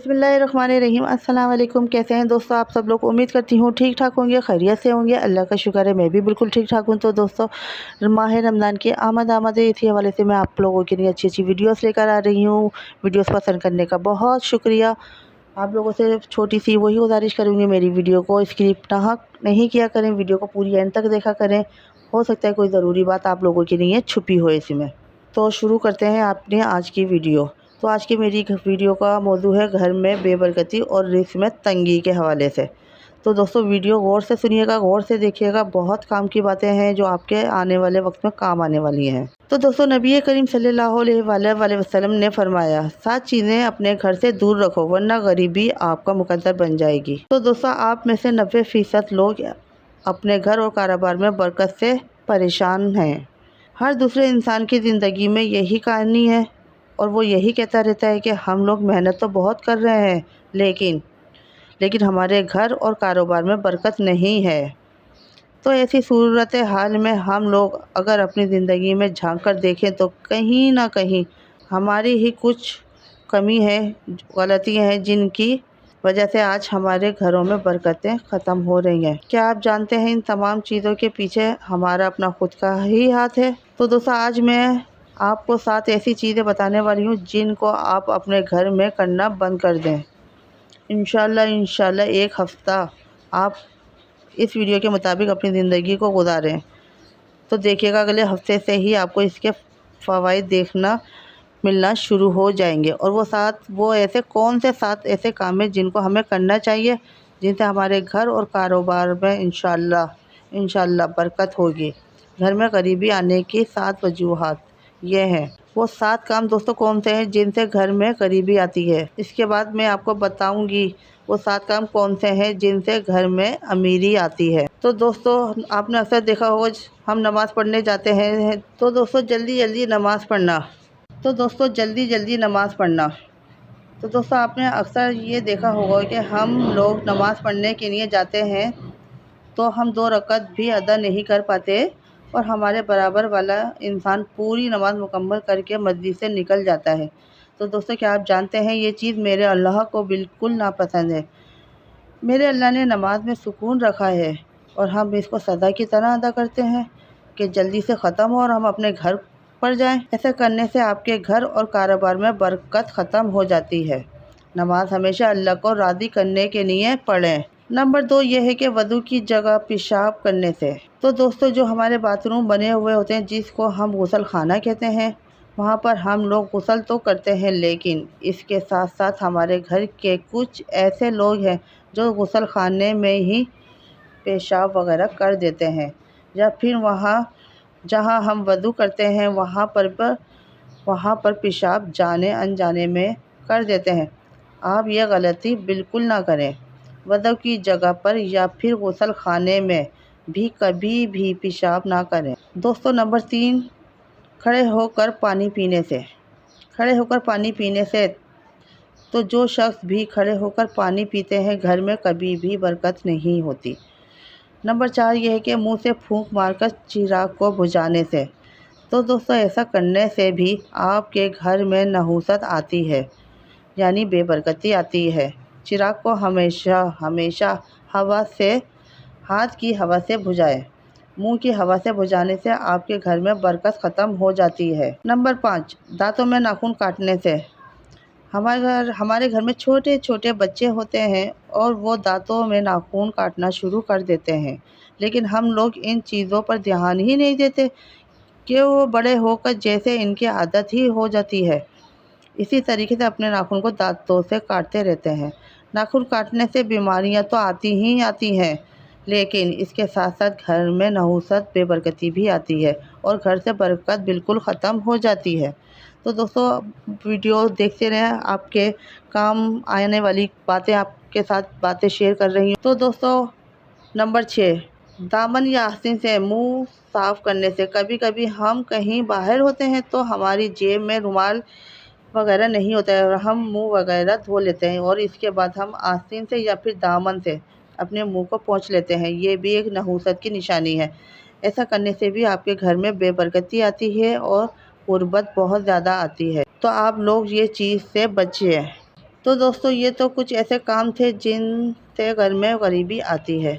बिस्मिल्लाहिर्रहमानिर्रहीम। अस्सलाम वालेकुम। कैसे हैं दोस्तों आप सब लोग? उम्मीद करती हूँ ठीक ठाक होंगे, खैरियत से होंगे। अल्लाह का शुक्र है मैं भी बिल्कुल ठीक ठाक हूँ। तो दोस्तों माह रमज़ान की आमद है, इसी हवाले से मैं आप लोगों के लिए अच्छी अच्छी वीडियोस लेकर आ रही हूँ। वीडियोस पसंद करने का बहुत शुक्रिया। आप लोगों से छोटी सी वही गुजारिश करूँगी, मेरी वीडियो को स्किप नहीं किया करें, वीडियो को पूरी एंड तक देखा करें। हो सकता है कोई ज़रूरी बात आप लोगों के लिए छुपी हो इसमें। तो शुरू करते हैं अपने आज की वीडियो। तो आज की मेरी वीडियो का मौजू है घर में बेबरकती और रिस्क में तंगी के हवाले से। तो दोस्तों वीडियो गौर से सुनिएगा, गौर से देखिएगा। बहुत काम की बातें हैं जो आपके आने वाले वक्त में काम आने वाली हैं। तो दोस्तों नबी करीम सल्लल्लाहु अलैहि वसल्लम ने फरमाया, 7 चीज़ें अपने घर से दूर रखो वरना गरीबी आपका मुकद्दर बन जाएगी। तो दोस्तों आप में से 90% लोग अपने घर और कारोबार में बरकत से परेशान हैं। हर दूसरे इंसान की ज़िंदगी में यही कहानी है और वो यही कहता रहता है कि हम लोग मेहनत तो बहुत कर रहे हैं लेकिन हमारे घर और कारोबार में बरकत नहीं है। तो ऐसी सूरत हाल में हम लोग अगर अपनी ज़िंदगी में झांक कर देखें तो कहीं ना कहीं हमारी ही कुछ कमी है, गलतियां हैं जिनकी वजह से आज हमारे घरों में बरकतें ख़त्म हो रही हैं। क्या आप जानते हैं इन तमाम चीज़ों के पीछे हमारा अपना खुद का ही हाथ है? तो दोस्तों आज मैं आपको 7 ऐसी चीज़ें बताने वाली हूँ जिनको आप अपने घर में करना बंद कर दें। इंशाल्लाह एक हफ़्ता आप इस वीडियो के मुताबिक अपनी ज़िंदगी को गुजारें तो देखिएगा अगले हफ्ते से ही आपको इसके फ़वाइद देखना मिलना शुरू हो जाएंगे। और वो ऐसे कौन से 7 ऐसे काम हैं जिनको हमें करना चाहिए, जिनसे हमारे घर और कारोबार में इंशाल्लाह बरकत होगी। घर में गरीबी आने की 7 वजूहात ये हैं। वो 7 काम दोस्तों कौन से हैं जिनसे घर में गरीबी आती है। इसके बाद मैं आपको बताऊंगी वो 7 काम कौन से हैं जिनसे घर में अमीरी आती है। तो दोस्तों आपने अक्सर देखा होगा हम नमाज़ पढ़ने जाते हैं तो दोस्तों जल्दी नमाज़ पढ़ना। तो दोस्तों आपने अक्सर ये देखा होगा कि हम लोग नमाज़ पढ़ने के लिए जाते हैं तो हम 2 रकात भी अदा नहीं कर पाते और हमारे बराबर वाला इंसान पूरी नमाज़ मुकम्मल करके मस्जिद से निकल जाता है। तो दोस्तों क्या आप जानते हैं ये चीज़ मेरे अल्लाह को बिल्कुल नापसंद है। मेरे अल्लाह ने नमाज में सुकून रखा है और हम इसको सदा की तरह अदा करते हैं कि जल्दी से ख़त्म हो और हम अपने घर पर जाएं। ऐसा करने से आपके घर और कारोबार में बरकत ख़त्म हो जाती है। नमाज हमेशा अल्लाह को राज़ी करने के लिए पढ़ें। नंबर 2 ये है कि वज़ू की जगह पेशाब करने से। तो दोस्तों जो हमारे बाथरूम बने हुए होते हैं जिसको हम गुसल खाना कहते हैं, वहाँ पर हम लोग गुसल तो करते हैं लेकिन इसके साथ साथ हमारे घर के कुछ ऐसे लोग हैं जो गुसल खाने में ही पेशाब वगैरह कर देते हैं या फिर वहाँ जहाँ हम वज़ू करते हैं वहाँ पर पेशाब जाने अनजाने में कर देते हैं। आप ये गलती बिल्कुल ना करें। वज़ू की जगह पर या फिर गुसल खाने में भी कभी भी पेशाब ना करें। दोस्तों नंबर 3 खड़े होकर पानी पीने से। तो जो शख्स भी खड़े होकर पानी पीते हैं घर में कभी भी बरकत नहीं होती। नंबर 4 ये है कि मुंह से फूंक मारकर चिराग को बुझाने से। तो दोस्तों ऐसा करने से भी आपके घर में नहूसत आती है यानी बेबरकती आती है। चिराग को हमेशा हाथ की हवा से बुझाएं। मुंह की हवा से बुझाने से आपके घर में बरकत ख़त्म हो जाती है। नंबर 5 दांतों में नाखून काटने से। हमारे घर में छोटे छोटे बच्चे होते हैं और वो दांतों में नाखून काटना शुरू कर देते हैं लेकिन हम लोग इन चीज़ों पर ध्यान ही नहीं देते कि वो बड़े होकर जैसे इनकी आदत ही हो जाती है इसी तरीके से अपने नाखून को दांतों से काटते रहते हैं। नाखून काटने से बीमारियां तो आती ही आती हैं लेकिन इसके साथ साथ घर में नहुसत बेबरकती भी आती है और घर से बरकत बिल्कुल ख़त्म हो जाती है। तो दोस्तों वीडियो देखते रहें, आपके काम आने वाली बातें आपके साथ बातें शेयर कर रही हूँ। तो दोस्तों नंबर 6 दामन या आस्तीन से मुंह साफ़ करने से। कभी कभी हम कहीं बाहर होते हैं तो हमारी जेब में रुमाल वगैरह नहीं होता है और हम मुंह वगैरह धो लेते हैं और इसके बाद हम आस्तीन से या फिर दामन से अपने मुंह को पोंछ लेते हैं। ये भी एक नहुसत की निशानी है। ऐसा करने से भी आपके घर में बेबरकती आती है और गुर्बत बहुत ज़्यादा आती है। तो आप लोग ये चीज़ से बचिए। تو دوستو یہ تو کچھ ایسے کام تھے جن سے گھر میں غریبی آتی ہے۔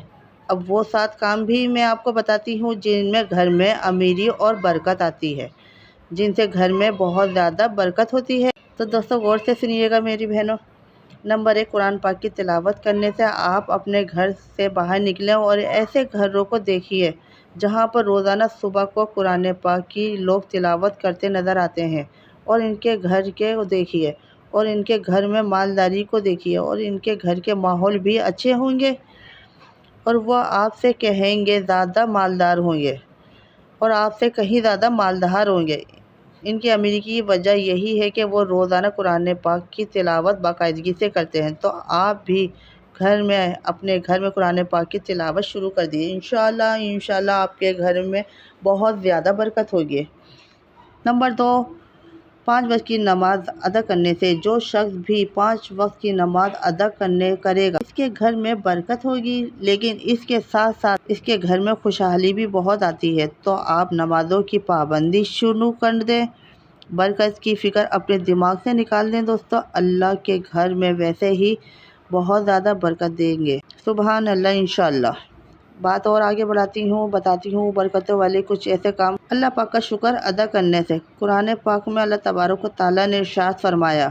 اب وہ 7 کام بھی میں آپ کو بتاتی ہوں جن میں گھر میں امیری اور برکت آتی ہے، جن سے گھر میں بہت زیادہ برکت ہوتی ہے۔ تو دوستو غور سے سنیے گا میری بہنوں۔ نمبر 1، قرآن پاک کی تلاوت کرنے سے آپ اپنے گھر سے باہر نکلیں اور ایسے گھروں کو دیکھیے جہاں پر روزانہ صبح کو قرآن پاک کی لوگ تلاوت کرتے نظر آتے ہیں، اور ان کے گھر کے دیکھیے، اور ان کے گھر میں مالداری کو دیکھیے، اور ان کے گھر کے ماحول بھی اچھے ہوں گے، اور وہ آپ سے کہیں گے زیادہ مالدار ہوں گے، اور آپ سے کہیں زیادہ مالدار ہوں گے۔ ان کی امیری کی وجہ یہی ہے کہ وہ روزانہ قرآن پاک کی تلاوت باقاعدگی سے کرتے ہیں۔ تو آپ بھی اپنے گھر میں قرآن پاک کی تلاوت شروع کر دیجیے، انشاءاللہ آپ کے گھر میں بہت زیادہ برکت ہوگی۔ نمبر 2، 5 وقت کی نماز ادا کرنے سے جو شخص بھی 5 وقت کی نماز ادا کرے گا اس کے گھر میں برکت ہوگی، لیکن اس کے ساتھ ساتھ اس کے گھر میں خوشحالی بھی بہت آتی ہے۔ تو آپ نمازوں کی پابندی شروع کر دیں، برکت کی فکر اپنے دماغ سے نکال دیں دوستو، اللہ کے گھر میں ویسے ہی بہت زیادہ برکت دیں گے۔ سبحان اللہ، انشاءاللہ۔ بات اور آگے بتاتی ہوں برکتوں والے کچھ ایسے کام۔ اللہ پاک کا شکر ادا کرنے سے قرآن پاک میں اللہ تبارک و تعالیٰ نے ارشاد فرمایا،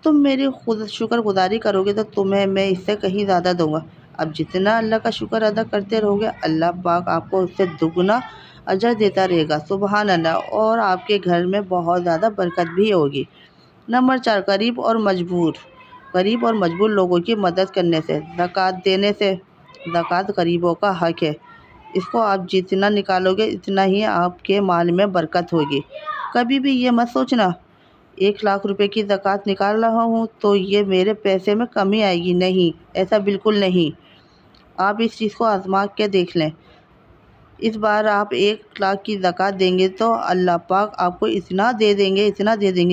تم میری شکر گزاری کرو گے تو تمہیں میں اس سے کہیں زیادہ دوں گا۔ اب جتنا اللہ کا شکر ادا کرتے رہو گے اللہ پاک آپ کو اس سے دگنا اجر دیتا رہے گا، سبحان اللہ، اور آپ کے گھر میں بہت زیادہ برکت بھی ہوگی۔ نمبر 4، غریب اور مجبور لوگوں کی مدد کرنے سے، زکوٰۃ دینے سے۔ زکوٰۃ غریبوں کا حق ہے، اس کو آپ جتنا نکالو گے اتنا ہی آپ کے مال میں برکت ہوگی۔ کبھی بھی یہ مت سوچنا 1 لاکھ روپے کی زکوٰۃ نکال رہا ہوں تو یہ میرے پیسے میں کمی آئے گی، نہیں، ایسا بالکل نہیں۔ آپ اس چیز کو آزما کے دیکھ لیں، اس بار آپ 1 لاکھ کی زکوٰۃ دیں گے تو اللہ پاک آپ کو اتنا دے دیں گے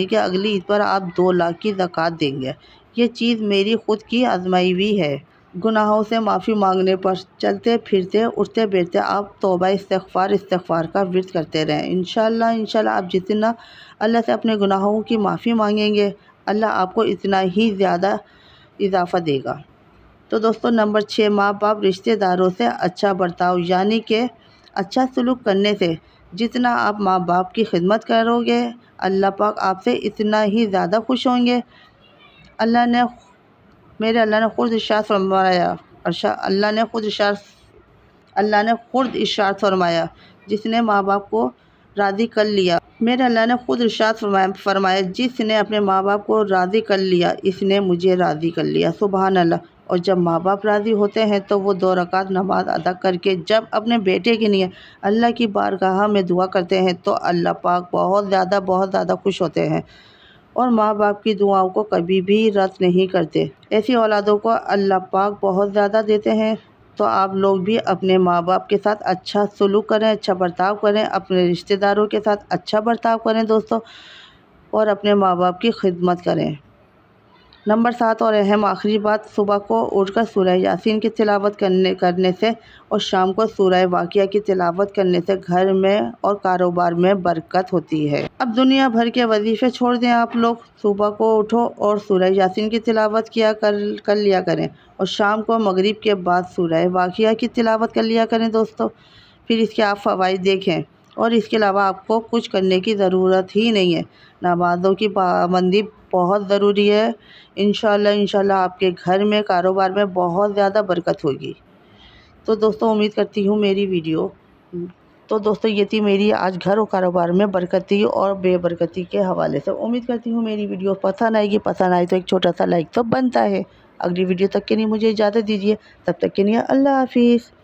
کہ اگلی عید پر آپ 2 لاکھ کی زکوٰۃ دیں گے۔ یہ چیز میری خود کی آزمائی ہوئی ہے۔ گناہوں سے معافی مانگنے پر چلتے پھرتے اٹھتے بیٹھتے آپ توبہ استغفار کا ورد کرتے رہیں، انشاءاللہ آپ جتنا اللہ سے اپنے گناہوں کی معافی مانگیں گے اللہ آپ کو اتنا ہی زیادہ اضافہ دے گا۔ تو دوستو نمبر 6، ماں باپ رشتہ داروں سے اچھا برتاؤ، یعنی کہ اچھا سلوک کرنے سے جتنا آپ ماں باپ کی خدمت کرو گے اللہ پاک آپ سے اتنا ہی زیادہ خوش ہوں گے۔ اللہ نے خود ارشاد فرمایا، جس نے ماں باپ کو راضی کر لیا، جس نے اپنے ماں باپ کو راضی کر لیا اس نے مجھے راضی کر لیا، سبحان اللہ۔ اور جب ماں باپ راضی ہوتے ہیں تو وہ 2 رکعت نماز ادا کر کے جب اپنے بیٹے کے لیے اللہ کی بارگاہ میں دعا کرتے ہیں تو اللہ پاک بہت زیادہ خوش ہوتے ہیں، اور ماں باپ کی دعاؤں کو کبھی بھی رد نہیں کرتے۔ ایسی اولادوں کو اللہ پاک بہت زیادہ دیتے ہیں۔ تو آپ لوگ بھی اپنے ماں باپ کے ساتھ اچھا سلوک کریں، اچھا برتاؤ کریں، اپنے رشتہ داروں کے ساتھ اچھا برتاؤ کریں دوستو، اور اپنے ماں باپ کی خدمت کریں۔ نمبر 7 اور اہم آخری بات، صبح کو اٹھ کر سورہ یاسین کی تلاوت کرنے سے اور شام کو سورہ واقعہ کی تلاوت کرنے سے گھر میں اور کاروبار میں برکت ہوتی ہے۔ اب دنیا بھر کے وظیفے چھوڑ دیں، آپ لوگ صبح کو اٹھو اور سورہ یاسین کی تلاوت کر لیا کریں، اور شام کو مغرب کے بعد سورہ واقعہ کی تلاوت کر لیا کریں دوستو۔ پھر اس کے آپ فوائد دیکھیں، اور اس کے علاوہ آپ کو کچھ کرنے کی ضرورت ہی نہیں ہے۔ نمازوں کی پابندی بہت ضروری ہے، انشاءاللہ آپ کے گھر میں کاروبار میں بہت زیادہ برکت ہوگی۔ تو دوستو امید کرتی ہوں یہ تھی میری آج گھر اور کاروبار میں برکتی اور بے برکتی کے حوالے سے۔ امید کرتی ہوں میری ویڈیو پسند آئے گی، پسند آئی تو ایک چھوٹا سا لائک تو بنتا ہے۔ اگلی ویڈیو تک کے لیے مجھے اجازت دیجیے، تب تک کے لیے اللہ حافظ۔